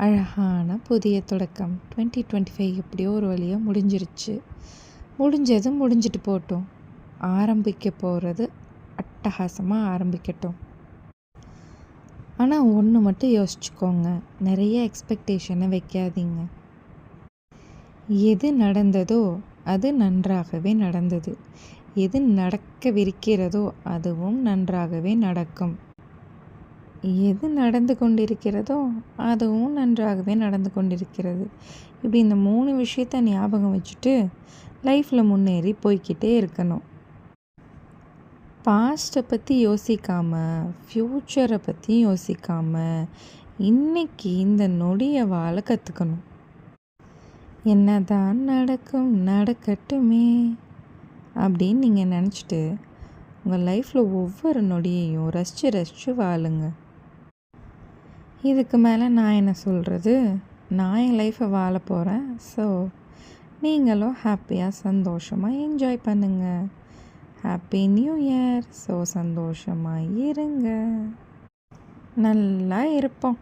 அழகான புதிய தொடக்கம் 2025 எப்படியோ ஒரு வழியாக முடிஞ்சிருச்சு. முடிஞ்சது முடிஞ்சிட்டு போகட்டும். ஆரம்பிக்க போகிறது அட்டகாசமாக ஆரம்பிக்கட்டும். ஆனால் ஒன்று மட்டும் யோசிச்சுக்கோங்க, நிறைய எக்ஸ்பெக்டேஷனை வைக்காதீங்க. எது நடந்ததோ அது நன்றாகவே நடந்தது. எது நடக்கவிருக்கிறதோ அதுவும் நன்றாகவே நடக்கும். எது நடந்து கொண்டிருக்கிறதோ அதுவும் நன்றாகவே நடந்து கொண்டிருக்கிறது. இப்படி இந்த 3 விஷயத்த ஞாபகம் வச்சுட்டு லைஃப்பில் முன்னேறி போய்க்கிட்டே இருக்கணும். பாஸ்ட்டை பற்றி யோசிக்காமல், ஃப்யூச்சரை பற்றி யோசிக்காமல், இன்னைக்கு இந்த நொடியை வாழ கற்றுக்கணும். என்னதான் நடக்கும் நடக்கட்டுமே அப்படின்னு நீங்கள் நினச்சிட்டு உங்கள் லைஃப்பில் ஒவ்வொரு நொடியையும் ரசித்து வாழுங்க. இதுக்கு மேலே நான் என்ன சொல்கிறது? நான் என் லைஃப்பை வாழ போகிறேன். ஸோ நீங்களும் ஹாப்பியாக சந்தோஷமாக என்ஜாய் பண்ணுங்கள். Happy new year. ஸோ சந்தோஷமாக இருங்க. நல்லா இருப்போம்.